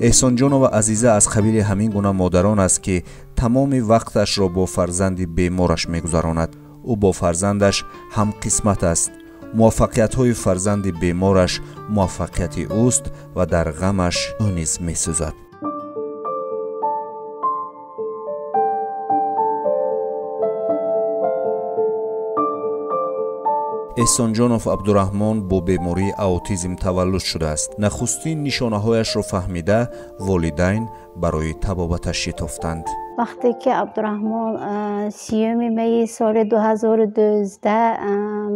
احسانجانова عزیزه از قبیل همین گونه مادران است که تمام وقتش را با فرزند بیمارش می‌گذراند. او با فرزندش هم قسمت است. موفقیت‌های فرزند بیمارش موفقیت اوست و در غمش او نیز می‌سوزد. احسانجانов عبدالرحمن با بیماری اوتیسم تولد شده است. نخستین نشانه‌هایش را فهمیده والدین برای طبابتش شتافتند. وقتی که عبدالرحمن 30 می سال 2012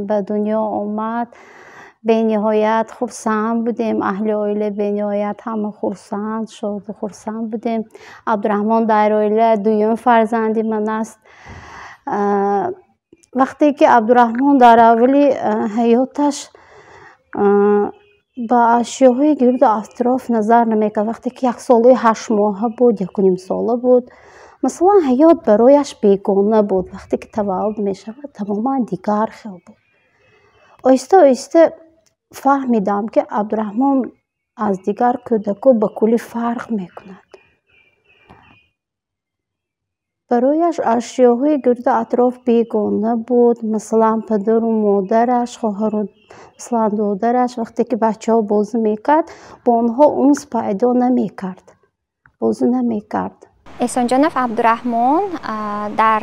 به دنیا آمد، به نهایت خرسند بودیم. اهل عائله به نهایت همه خرسند بودیم. عبدالرحمن در عائله دوم فرزند من است. وقتی که عبدالرحمن در اولی حیاتش با اشیاهای گرد اطراف نظر نمیکرد. وقتی که 1 سال و 8 ماه بود، 1.5 ساله بود، مثلا حیات برایش بیگانه بود. وقتی که تولد میشود تماما دیگر خیل بود. آهسته آهسته فهمیدم که عبدالرحمن از دیگر کودکان به کلی فرق میکند. برایش اشیاهای گرد اطراف بیگانه بود. مثلا پدر و مادرش، خواهر و مثلا دادرش وقتی که بچه ها بازی میکرد با آنها اونس پیدا نمیکرد، بازی نمیکرد. احسانجانов عبدالرحمن در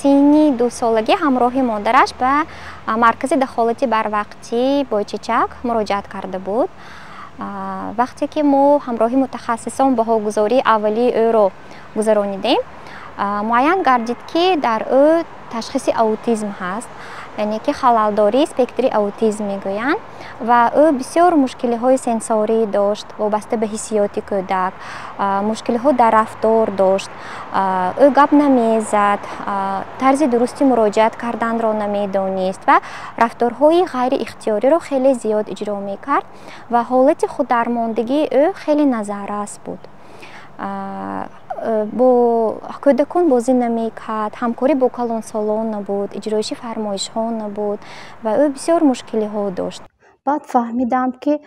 سن 2 سالگی همراه مادرش به مرکز دخالت بروقتی بایچچک مراجعت کرده بود. وقتی که ما همراه متخصصان بهاگذاری اولی او را گذرانیدیم، معین گردید که در او تشخیص اوتیسم هست، یعنی که خللداری اسپکتری اوتیسم میگویند و او بسیار مشکل های سنسوری داشت وابسته به حسیات کودک، مشکل ها در رفتار داشت، او گپ نمیزد، طرز درستی مراجعت کردن را نمیدانست و رفتارهای غیر اختیاری را خیلی زیاد اجرا میکرد و حالت خوددرماندگی او خیلی نظررس بود. با کودکان بازی نمیکرد، همکاری با کلانسالان نبود، اجرایش فرمایش ها نبود و او بسیار مشکلی ها داشت. بعد فهمیدم که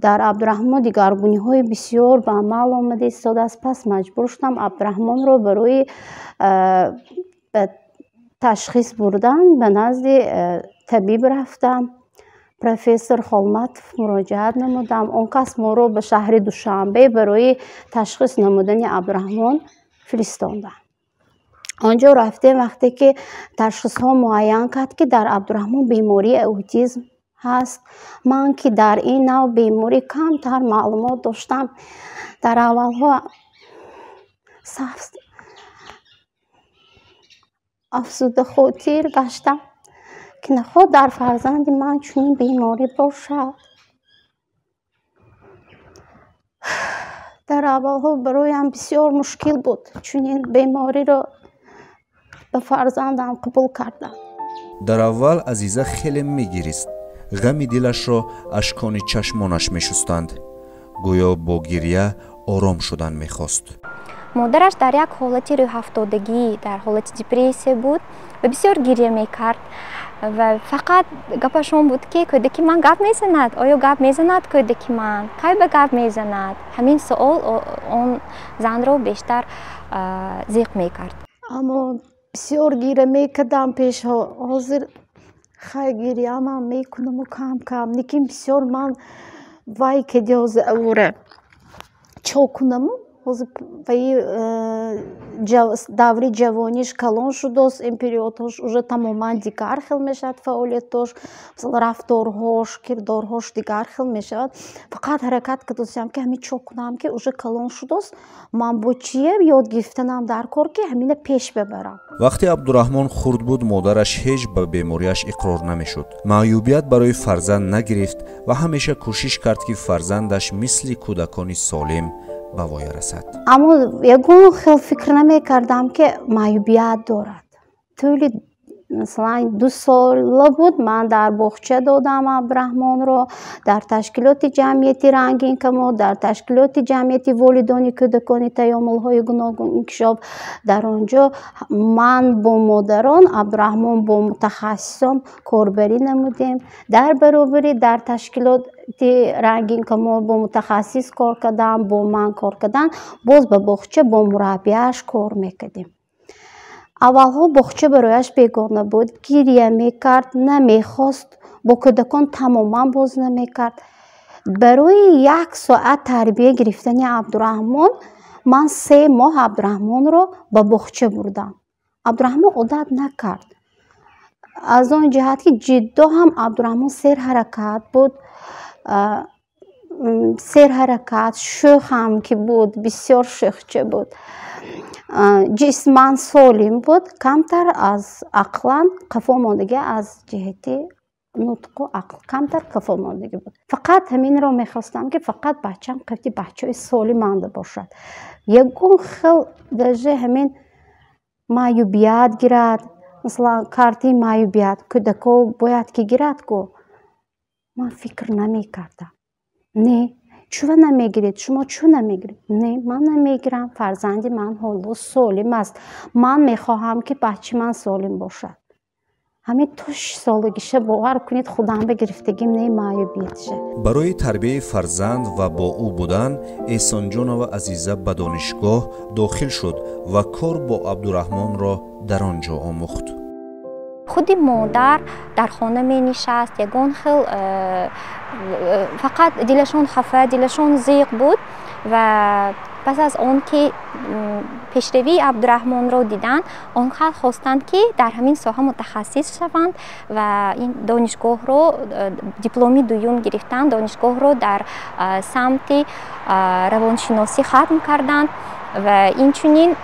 در عبدالرحمن دیگرگونی های بسیار به عمل آمده است. از پس مجبور شدم عبدالرحمن را برای تشخیص بردن به نزد طبیب رفتم. پروفسور خالمت مراجعت نمودم. اون کس ما رو به شهر دوشنبه برای تشخیص نمودن عبدالرحمن فرستاندن. آنجا رفتیم. وقتی که تشخیص ها معین کرد که در عبدالرحمن بیماری اوتیسم هست، من که در این نوع بیماری کمتر معلومات داشتم، در اول ها افسوده خاطر گشتم که نخواد در فرزند من چنین بیماری باشد. در اولها برایم بسیار مشکل بود چنین بیماری را به فرزندم قبول کردم. در اول عزیزه خیلی میگریست. غم دلش را اشکان چشمانش میشستند. گویا با گریه آرام شدن میخواست. مادرش در یک حالت روح افتادگی، در حالت دپرسی بود و بسیار گریه میکرد و فقط گپشون بود که کودکی من گپ میزند، آیا گپ میزند کودکی من، کی به گپ میزند؟ همین سوال اون زن رو بیشتر ضیق میکرد. اما بسیار گریه میکردم پیش حاضر، خیلی گریه هم میکنم و کم کم لیکن بسیار من وای که دیوز اوره چوکنم. даври ҷавониш калон шудааст, империёташ уже тамоман дигар хел мешавад, фаъолияташ, рафторҳош, кирдорҳош дигар хел мешавад. Фақат ҳаракат кардем ки ҳамин чокунам ки уже калон шудааст, ман бо чие ёд гирифтанам дар кор ки ҳамина пеш бебарам. вақте абдурахмон хурд буд, модараш ҳеҷ ба бемориаш иқрор намешуд. маъюбият барои фарзанд нагирифт ва ҳамеша кӯшиш кард ки фарзандаш мисли кӯдакони солим ба воя расад. Аммо ягон хел фикр намекардам ки маъюбият дорад. Тӯли مثلا 2 سال بود من در بخچه دادم عبدالرحمن رو، در تشکیلات جمعیتی رنگین کمو، در تشکیلات جمعیتی والدانی کودکان تیامل های گوناگون انکشاف، در آنجا من با مادران، عبدالرحمن با متخصصان کاربری نمودیم. در برابری در تشکیلات رنگین کمو با متخصص کار کردم، با من کار کردن، باز به بخچه با مربیش کار میکردیم. اولها بخچه برایش بیگانه بود، گریه میکرد، نمیخواست، با کودکان تماما باز نمیکرد. برای 1 ساعت تربیه گرفتن عبدالرحمن من 3 ماه عبدالرحمن رو به بخچه بردم. عبدالرحمن عادت نکرد. از آن جهت که جدا هم عبدالرحمن سیر حرکت بود، سیر حرکت شوخ هم که بود، بسیار شوخچه بود، جسماً سالم بود، کمتر از عقلاً قفا ماندگی از جهت نطق و عقل کمتر قفا ماندگی بود. فقط همین رو میخواستم که فقط بچم قفتی بچه سالم مانده باشد. یکون خیل درجه همین معیوبیت گیرد، مثلا کارتی معیوبیت کودکو باید که گیرد کو، من فکر نمی کردم. نه چون نمیگیرید، شما چون نمیگیرید؟ نه من نمیگیرم، فرزند من حالا سالم است، من میخواهم که بچه من سالم باشد. همین تا 6 سالگیشه باور کنید خودم به گرفتگیم نه معیوبیتشه. برای تربیه فرزند و با او بودن احسان جان و عزیزه به دانشگاه داخل شد و کار با عبدالرحمن را در آنجا آموخت. خود مادر در خانه می نشست، یگان خیل فقط دلشون خفه، دلشون ضیق بود و پس از آن که پیشروی عبدالرحمن رو دیدن، آنها خواستند که در همین ساحه متخصص شوند و این دانشگاه رو دیپلمی دوم گرفتند. دانشگاه رو در سمت روانشناسی ختم کردند و اینچنین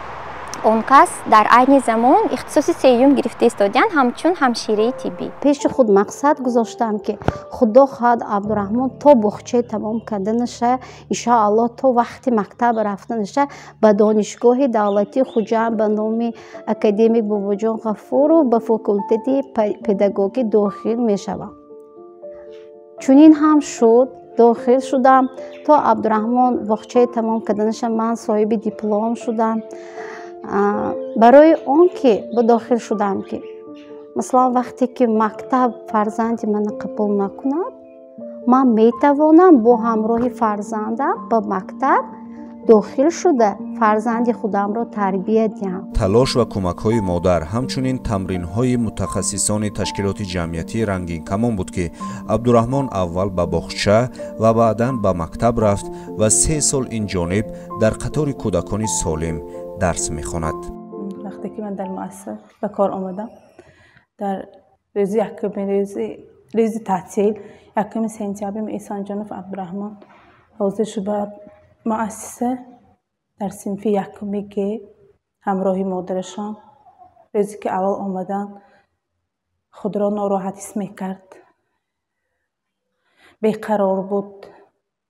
اون کس در عین زمان اختصاص سیوم گرفته استادیان همچون همشیره طبی. پیش خود مقصد گذاشتم که خدا خواهد عبدالرحمن تا بخچه تمام کردنشه، انشاءالله تا وقتی مکتب رفتنشه به دانشگاه دولتی خوجند به نام اکادمی باباجان غفور و به فاکولته پداگوژی داخل می شوم. چنین هم شد، داخل شدم. تا عبدالرحمن بخچه تمام کردنشه من صاحب دیپلم شدم. برای اون که به داخل شدم که مثلا وقتی که مکتب فرزند من قبول نکند، من میتوانم با همراه فرزندم به مکتب داخل شده فرزند خودم را تربیت دهم. تلاش و کمک های مادر همچنین تمرین های متخصصان تشکیلات جمعیتی رنگین کمان بود که عبدالرحمن اول به بخچه و بعدا به مکتب رفت و 3 سال این جانب در قطار کودکان سالم درس میخواند. وقتی که من در مؤسسه به کار آمدم، در روز تعطیل 1 سپتامبر احسان جان و عبدالرحمن حاضر شد به مؤسسه در صنف 1 که همراه مادرشان. روزی که اول آمدن خود را ناراحت حس میکرد، بیقرار بود،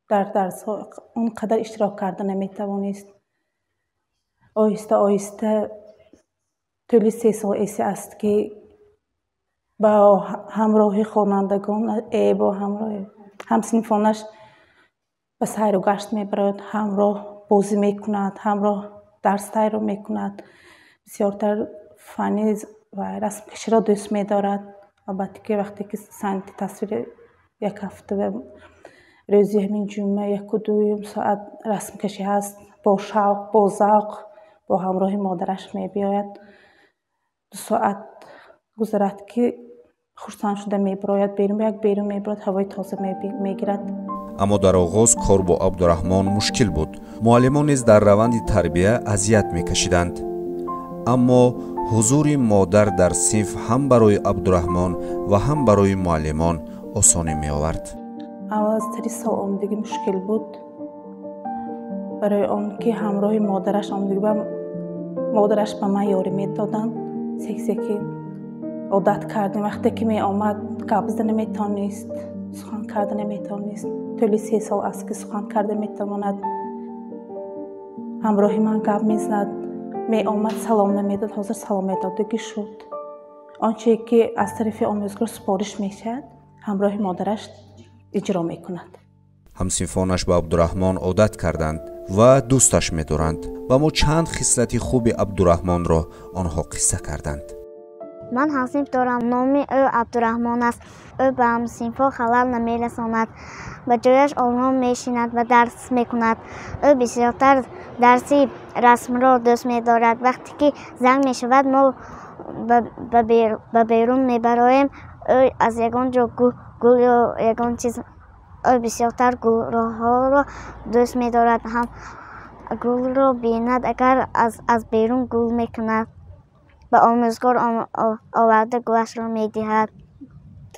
در درس ها اونقدر اشتراک کرده نمیتوانست. آهسته آهسته طول 3 سال ایسی است که با همراه خوانندگان، با همراه همصنفانش به سیر و گشت میبرد، همراه بازی میکند، همراه درس تیار میکند. بسیارتر فنی و رسم کشی را دوست میدارد. البته که وقتی که سنت تصویر 1 هفته و روزی همین جمعه 1 و 2 ساعت رسم کشی هست، با شوق، با ذوق، با همراه مادرش میباید. 2 ساعت گذرد که خرسند شده میبراید بیرون میبرد، هوای تازه میگیرد. اما در آغاز کار با عبدالرحمن مشکل بود. معلمان نیز در روند تربیه اذیت میکشیدند. اما حضور مادر در صنف هم برای عبدالرحمن و هم برای معلمان آسانی می آورد. اول از 3 سال آمدگی مشکل بود، برای آن که همراه مادرش آمدگی مادرش به من یاری میدادند. که عادت کردیم وقتی که می آمد قبض نمیتونست، سخن کرده نمیتونست. طول 3 سال است که سخن کرده میتواند. همراه من گپ میزند، می آمد سلام نمیداد، حاضر سلام میدادگی شد. آنچه که از طرف آموزگار سپارش میشد همراه مادرش اجرا میکند. ҳамсинфонаш ба абдураҳмон одат карданд ва дӯсташ медоранд. ба мо чанд хислати хуби абдураҳмонро онҳо қисса карданд. من همسینف دارم. نام او عبدالرحمن است. او به همسینفها خلل نمیرساند. به جایش آرام میشیند و درس میکند. او بسیارتر درسی رسم را دوست میدارد. وقتی که زنگ میشود ما به بیرون میبراییم. او از یگان جا گل یا یگان چیز، او بسیارتر گلها را دوست میدارد. هم گل را بیند اگر از بیرون گل میکند. به آموزگار آورده گلش را میدهد.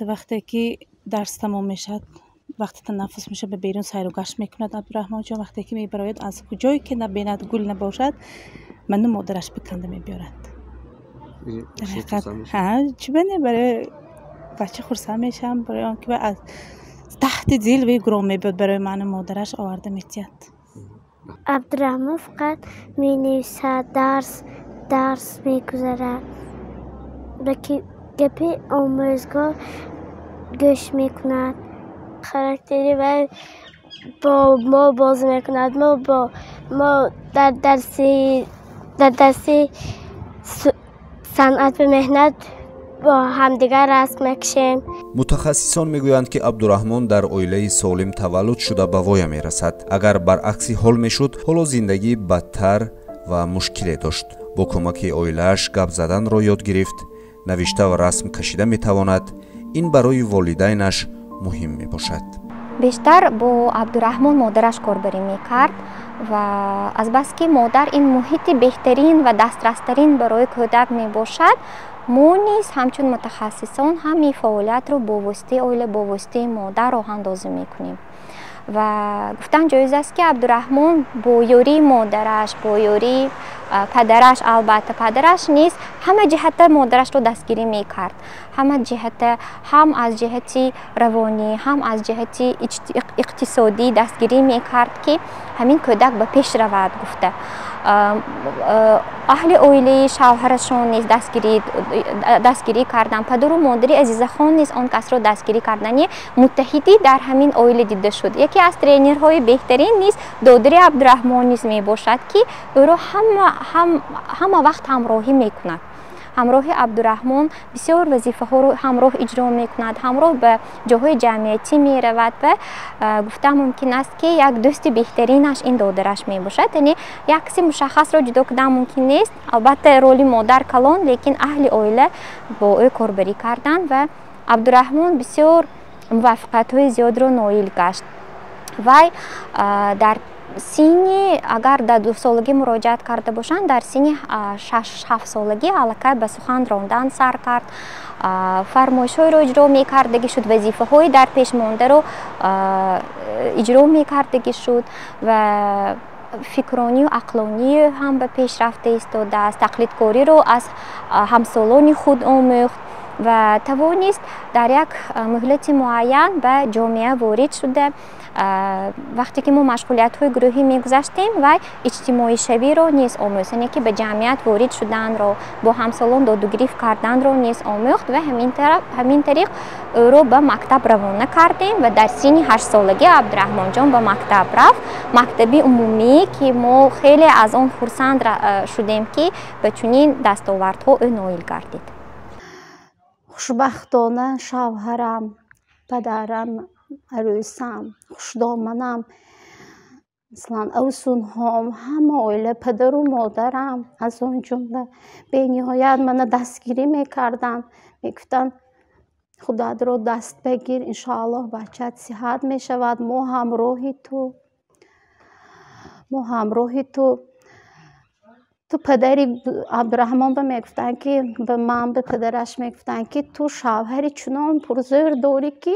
وقتی که درس تمام میشد، وقتی تنفس میشه به بیرون سیر و گشت میکند عبدالرحمن جان. وقتی که میبراید از کجایی که نبیند گل نباشد منو مادرش بکنده میبیارد. در حقیقت چی بینه برای بچه خرسند میشم، برای آنکه از تحت دل به گرام میبود برای من مادرش آورده میتید. عبدالرحمن فقط مینویسد، درس میگذارد. به گپی آموزگار گوش میکند. خاراکتری و با ما بازی میکند. ما در درسی صنعت و مهنت با همدیگر رسم میکشیم. متخصصان میگویند که عبدالرحمن در اویله سالم تولد شده به وای میرسد. اگر برعکسی حال میشد، حالا زندگی بدتر و مشکلی داشت. با کمک اویله‌اش گپ زدن را یاد گرفت، نوشته و رسم کشیده میتواند. این برای والدینش مهم میباشد. بیشتر با عبدالرحمن مادرش کاربری میکرد و از بس که مادر این محیط بهترین و دسترسترین برای کودک میباشد، ما نیز همچون متخصصان همین فعالیت رو با واسطه اویله، با واسطه مادر راه اندازی میکنیم. و گفتن جایز است که عبدالرحمن با یاری مادرش، با یاری پدرش، البته پدرش نیست، همه جهت مادرش رو دستگیری میکرد. همه جهت، هم از جهتی روانی، هم از جهتی اقتصادی دستگیری میکرد که همین کودک به پیش رود. گفته اهل اویله شوهرشون نیز دستگیری کردن. پدر و مادر عزیزه خان نیز آن کس رو دستگیری کردن. متحدی در همین اویله دیده شد. یکی از ترینرهای بهترین نیز دادر عبدالرحمن نیز می باشد که او را همه وقت همراهی میکند. همراه عبدالرحمن بسیار وظیفه ها رو همراه اجرا میکند، همراه به جاهای جمعیتی می رود و گفتم ممکن است که یک دوست بهترینش این دادرش می باشد. یعنی یک کسی مشخص را جدا کردن ممکن نیست. البته رولی مادر کلان، لیکن اهل اویله با او کاربری کردن و عبدالرحمن بسیار موفقیت های زیاد را نایل گشت. وی در سینی اگر در 2 سالگی مراجعت کرده باشند، در سینی 6-7 سالگی الکی به سخن راندن سر کرد. فرمایش های رو اجرا می کردگی شد، وظیفه های در پیش مانده رو اجرا می کردگی شد و فکرانی و عقلانی هم به پیش رفته ایستاده است. تقلیدکاری رو از همسالان خود آموخت و توانست در یک مهلت معین به جامعه وارد شده. وقتی که ما مشغولیت های گروهی میگذاشتیم و اجتماعی شوی رو نیز آموخت، یعنی که به جمعیت وارد شدن رو، با همسالان داد و گریفت کردن رو نیز آموخت و همین طریق او رو به مکتب روانه کردیم و در سن 8 سالگی عبدالرحمن جان به مکتب رفت. مکتبی عمومی که ما خیلی از آن خرسند شدیم که به چنین دستاوردها او نایل گردید. خوشبختانه شوهرم، پدرم، عروسم، خوشدامنم، مثلا اوسون هم، همه اویله پدر و مادرم از اون جمله به نهایت من دستگیری میکردن، میگفتن خدا رو دست بگیر، انشاءالله بچت صحت میشود، ما همراهی تو. تو پدری عبدالرحمن به میگفتن که به من، به پدرش میگفتن که تو شوهری چنان پرزور داری که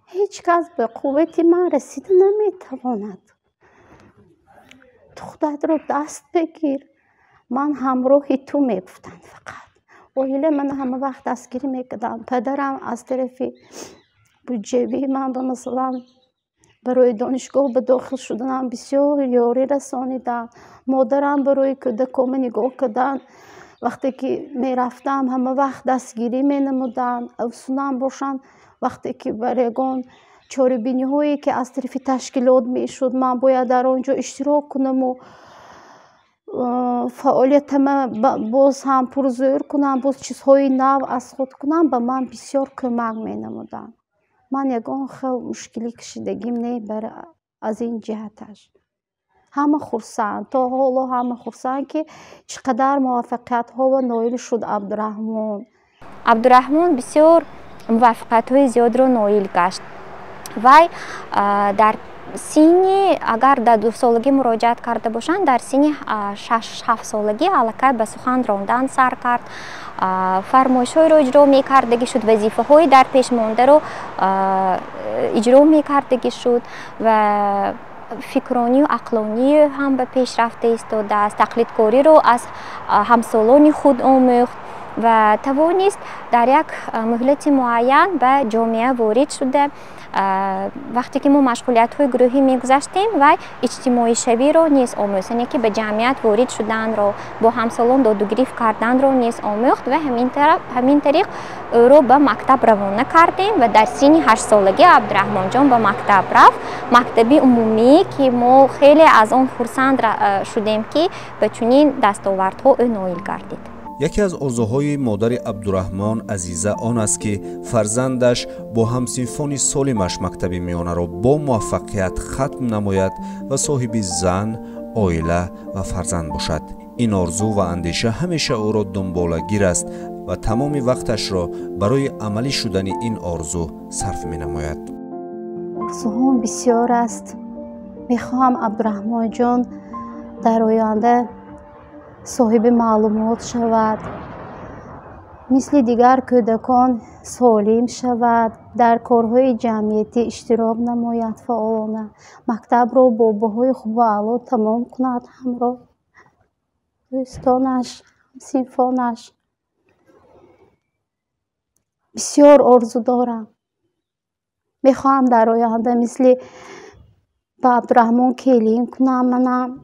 هیچ کس به قوت من رسیده نمیتواند. تو خودت رو دست بگیر، من همراهی تو میگفتن فقط. ولی من همه وقت دستگیری میکردم. پدرم از طرف بودجه‌ای من به مثلا برای دانشگاه به داخل شدنم بسیار یاری رسانیدن. مادرم برای کودکام نگاه کردن وقتی که می رفتم همه وقت دستگیری می نمودن، افسونم باشن. وقتی که برگان چاره‌بینی هایی که از طرف تشکیلات می شد من باید در آنجا اشتراک کنم و فعالیت باز هم پرزور کنم، باز چیزهای نو از خود کنم، به من بسیار کمک می نمودن. من یگان خیلی مشکلی کشیدگیم نه بر از این جهتش. همه خرسند، تا حالا همه خرسند که چقدر موفقیت ها و نایل شد عبدالرحمن بسیار موفقیت های زیاد رو نایل گشت. وای در سینی اگر در 2 سالگی مراجعت کرده باشند، در سینی 6-7 سالگی علاقه به سخن راندن سر کرد، فرمایش های رو اجرا می کردگی شد، وظیفه های در پیش مانده رو اجرا می کردگی شد و فکرانی و عقلانی هم به پیش رفته ایستاده است. تقلیدکاری رو از همسالان خود آموخت و توانست در یک مهلت معین به جامعه وارد شده. وقتی که ما مشغولیت های گروهی میگذاشتیم و اجتماعی شوی رو نیز آموخت، یعنی که به جمعیت وارد شدن رو، با همسالان داد و گریفت کردن رو نیز آموخت و همین طریق او رو به مکتب روانه کردیم و در سن 8 سالگی عبدالرحمن جان به مکتب رفت، مکتب عمومی که ما خیلی از آن خرسند شدیم که به چنین دستاوردها او نایل گردید. یکی از آرزوهای مادر عبدالرحمن عزیزه آن است که فرزندش با همسنفان سالمش مکتب میانه را با موفقیت ختم نماید و صاحب زن، عائله و فرزند باشد. این آرزو و اندیشه همیشه او را دنبالگیر است و تمام وقتش را برای عملی شدن این آرزو صرف می نماید. آرزوهام بسیار است. میخواهم عبدالرحمن جان در آینده صاحب معلومات شود، مثل دیگر کودکان سالم شود، در کارهای جمعیتی اشتراک نماید فعالانه، مکتب را با بهای خوب و اعلی تمام کند، همراه دوستانش، صنفانش. بسیار آرزو دارم. میخواهم در آینده مثل با عبدالرحمن کلیم کنم. منم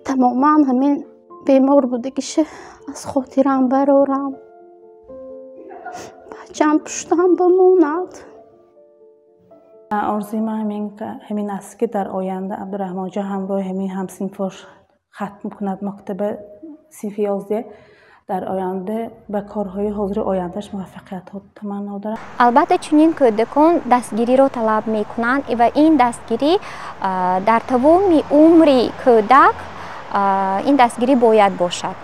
تماما همین بیمار بوده که از خاطرم برارم، بچم پشتم بماند. آرزوی من همین است که در آینده عبدالرحمن جان همراه همین همسنفاش ختم کند مکتب صنف 11. در آینده به کارهای حاضر آیندهش موفقیت ها تمنا دارم. البته چنین کودکان دستگیری رو طلب می کنند و این دستگیری در تمام عمر کودک این دستگیری باید باشد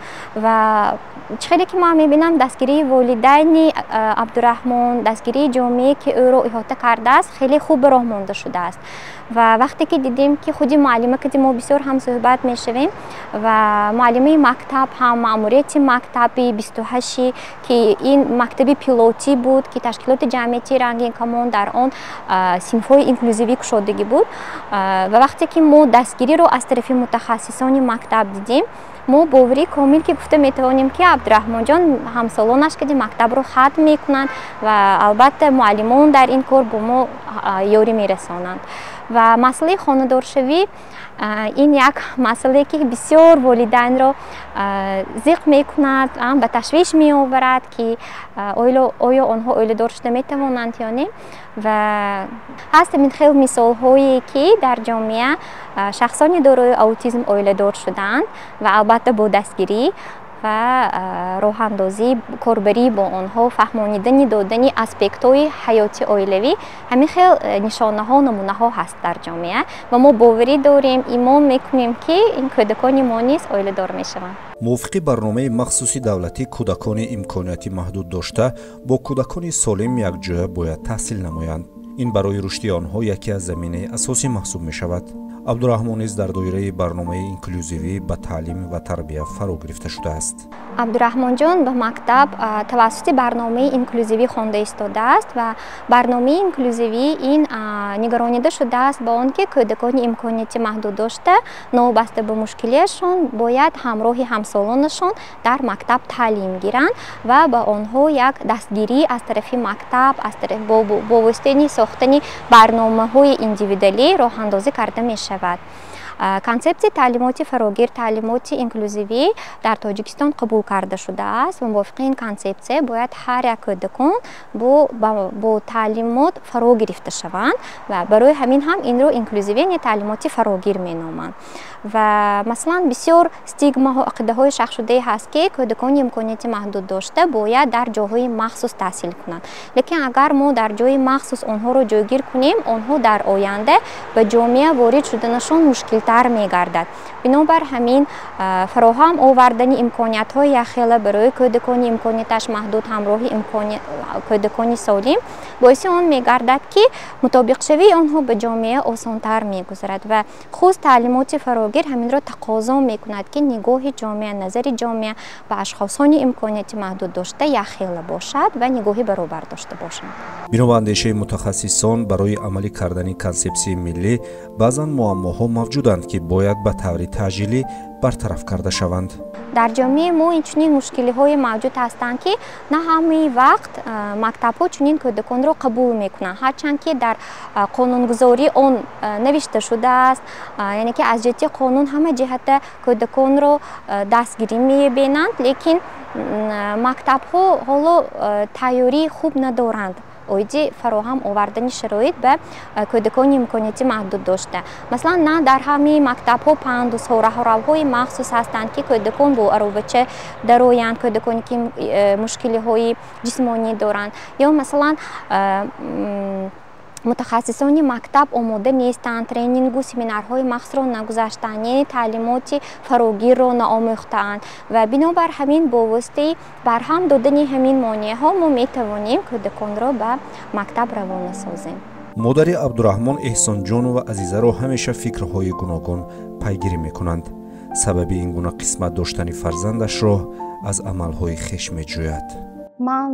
و چیزی که ما میبینم دستگیری والدین عبدالرحمن، دستگیری جامعه که او رو احاطه کرده است خیلی خوب راه مانده شده است و وقتی که دیدیم که خودی معلمه که ما بسیار هم صحبت میشویم و معلمه مکتب هم ماموریت مکتبی 28 که این مکتبی پیلوتی بود که تشکیلات جمعیتی رنگین کمان در آن صنف‌های اینکلوزیوی گشودگی بود و وقتی که ما دستگیری رو از طرف متخصصان مکتب دیدیم ما باوری کامل که گفته میتوانیم که عبدالرحمن جان همسالانش که مکتب رو ختم میکنند و البته معلمان در این کار با ما یاری میرسانند و مسئله خانه‌دارشوی این یک مسئله که بسیار والدین را ضیق میکند، به تشویش میآورد که آیا آنها عائله دار شده میتوانند یا نه و هست این خیلی مثال هایی که در جامعه شخصانی دارای اوتیسم عائله دار شدند و البته با دستگیری و راه اندازی کاربری با آنها فهمانیدن دادن اسپکت های حیاتی عائلوی همین خیلی نشانه ها نمونه ها هست در جامعه و ما باوری داریم ایمان میکنیم که این کودکان ما نیز عائله دار میشوند. موافق برنامه مخصوصی دولتی کودکان امکاناتی محدود داشته با کودکان سالم یکجا باید تحصیل نمایند. این برای رشد آنها یکی از زمینه اساسی محسوب می شود. абдураҳмон низ дар доираи барномаи инклюзивӣ ба таълим ва тарбия фаро гирифта шудааст. абдураҳмонҷон ба мактаб тавассути барномаи инклюзивӣ хонда истодааст ва барномаи инклюзивӣ ин нигаронида шудааст ба он ки кӯдакони имконияти маҳдуд дошта новобаста ба мушкилиашон бояд ҳамроҳи ҳамсолонашон дар мактаб таълим гиранд ва ба онҳо як дастгирӣ аз тарафи мактаб бо воситаи сохтани барномаҳои индивидуалӣ роҳандозӣ карда мешавад. консепсияи таълимоти фарогир, таълимоти инклюзивӣ дар Тоҷикистон қабул карда шудааст. мувофиқи ин консепсия бояд ҳар як кӯдакон бо таълимот фаро гирифта шаванд ва барои ҳамин ҳам инро инклюзивӣ яъне таълимоти фарогир меноманд. ва масалан бисёр стигмаҳо, ақидаҳои шахшудае ҳаст ки кӯдакони имконияти маҳдуд дошта бояд дар ҷойҳои махсус таҳсил кунанд. лекин агар мо дар ҷойи махсус онҳоро ҷойгир кунем, онҳо дар оянда ба ҷомеа ворид шуданашон мушкилтар мегардад. бинобар ҳамин фароҳам овардани имкониятҳои яхела барои кӯдакони имконияташ маҳдуд ҳамроҳи кӯдакони солим боиси он мегардад ки мутобиқшавии онҳо ба ҷомеа осонтар мегузарад ва хуст таълимоти фарогир ҳаминро тақозо мекунад ки нигоҳи ҷомеа, назари ҷомеа ба ашхосони имконияти маҳдуд дошта яхела бошад ва нигоҳи баробар дошта бошанд. бино ба андешаи мутахассисон барои амалӣ кардани консепсияи миллӣ баъзан муаммоҳо мавҷуданд ки бояд ба таври таъҷилӣ бартараф карда шаванд. дар ҷомеаи мо инчунин мушкилиҳое мавҷуд ҳастанд ки на ҳамаи вақт мактабҳо чунин кӯдаконро қабул мекунанд, ҳарчанд ки дар қонунгузорӣ он навишта шудааст, яъне ки аз ҷиҳати қонун ҳама ҷиҳата кӯдаконро дастгирӣ мебинанд, лекин мактабҳо ҳоло тайёрии хуб надоранд оиди фароҳам овардани шароит ба кӯдакони имконияти маҳдуд дошта. Масалан, на дар ҳамаи мактабҳо пандусҳо, раҳоравҳои махсус ҳастанд ки кӯдакон бо аробача дароянд, кӯдаконе ки мушкилиҳои ҷисмонӣ доранд. Ё масалан мутахассисони мактаб омода нестанд, тренингу семинарҳои махсусро нагузаштанд, яъне таълимоти фарогирро наомӯхтаанд ва бинобар ҳамин бо воситаи барҳам додани ҳамин монеаҳо мо метавонем кӯдаконро ба мактаб равона созем. модари абдураҳмон эҳсонҷонова азизаро ҳамеша фикрҳои гуногун пайгирӣ мекунанд. сабаби ин гуна қисмат доштани фарзандашро аз амалҳои хеш меҷӯяд. ман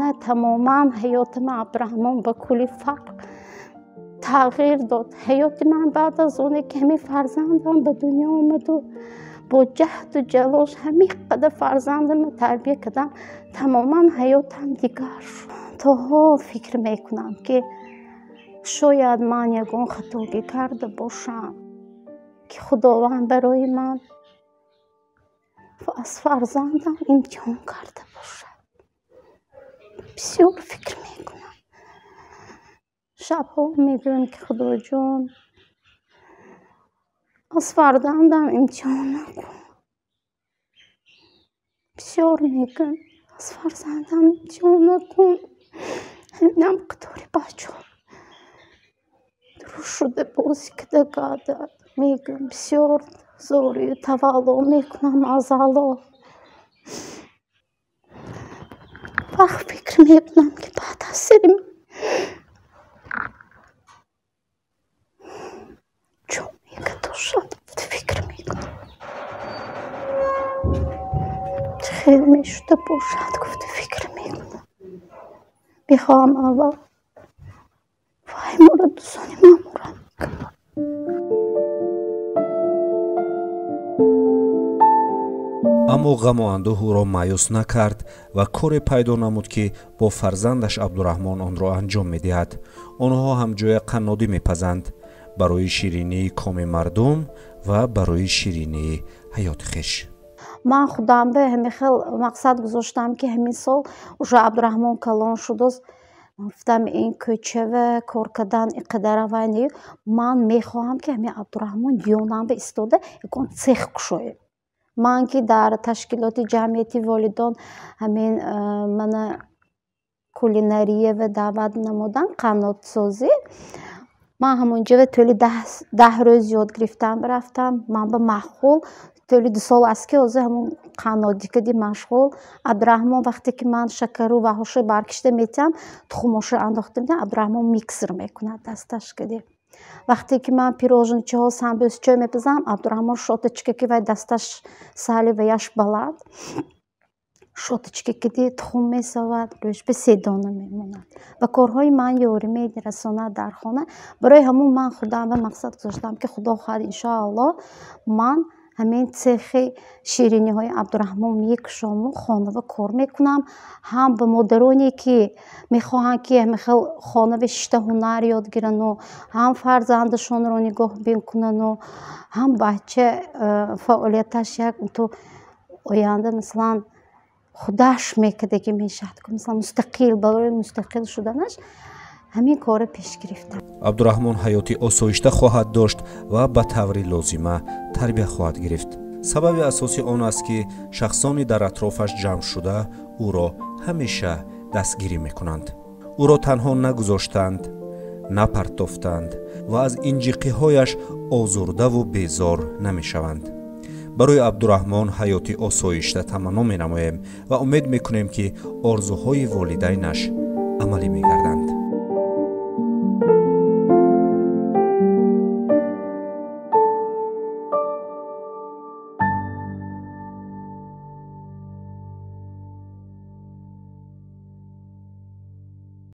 на тамоман ҳаёти ман абдураҳмон ба кулли фарқ тағйир дод. ҳаёти ман баъд аз оне ки ҳамин фарзандам ба дунё омаду бо ҷаҳду ҷалош ҳамин қадар фарзандам тарбия кардам, тамоман ҳаётам дигар шуд. то ҳол фикр мекунам ки шояд ман ягон хатогӣ карда бошам ки худованд барои ман аз фарзандам имтиҳон карда бошад. бисёр фикр мекунам. шабҳо мегӯям ки худоҷон аз фарзандам имтиҳон накун. бисёр мегӯям аз фарзандам имтиҳон накун. ҳаминам қадори бачаҳо дуруст шуда бозӣ када гардад. мегӯям бисёр зорию тавалло мекунам аз Аллоҳ. вақт фикр мекунам ки баъд аз сири ҷомега дошад, фикр мекунам хел мешуда бошад, гуфта фикр мекунам. мехоҳам аввал вай моро дӯстони мамора мекунам. аммо ғаму андӯҳро маъюс накард ва коре пайдо намуд ки бо фарзандаш абдураҳмон онро анҷом медиҳад. онҳо ҳамҷоя қаннодӣ мепазанд барои ширинии коми мардум ва барои ширинии ҳаёти хеш. ман худам ба ҳамин хел мақсад гузоштам ки ҳамин сол уже абдураҳмон калон шудааст. гуфтам ин кӯчава кор кардан иқадара вайни ман мехоҳам ки ҳамин абдураҳмон ёнамба истода ягон цех кушоем. ман ки дар ташкилоти ҷамъияти волидон ҳамин мана кулинариява даъват намудан қаннодсозӣ. ман ҳамонҷа тӯли 10 рӯз ёд гирифтам рафтам. ман ба маъқул тӯли 2 сол аст ки ҳозир ҳамон қаннодикади машғул. абдураҳмон вақте ки ман шакару ваҳошо баркишта метиҳам, тухмошро андохта медиҳам, абдураҳмон миксер мекунад дасташ кади. وقتی که من پیروژنچه ها سمبوسچه میپزم عبدالرحمن شوتچکه که وی دستش سالی ویش بلد شوتچکه که دی تخم میسود روش به 3 دانه میموند و کارهای من یاری میرساند در خانه. برای همون من خودم و مقصد گذاشتم که خدا خواهد انشاءالله من همین سیخ شیرینی های عبدالرحمن میکشم و خانه و کار میکنم. هم به مادرانی که میخواهند که میخواد خانه و شته هنر یاد گیرن و هم فرزندشون رو نگاه بکنن و هم بچه فعالیتش یک تو آینده مثلا خودش میکده که میشد که مثلا مستقل برای مستقل شدنش همین کار پیش گرفتم. عبدالرحمن حیاتی آسایشته خواهد داشت و به طور لازمه تربیت خواهد گرفت. سبب اساسی آن است که شخصانی در اطرافش جمع شده او را همیشه دستگیری میکنند. او را تنها نگذاشتند، نپرتافتند و از انجیقی‌هایش آزرده و بیزار نمیشوند. برای عبدالرحمن حیاتی آسایشته تمنا می نماییم و امید میکنیم که آرزوهای والدینش عملی میگردند.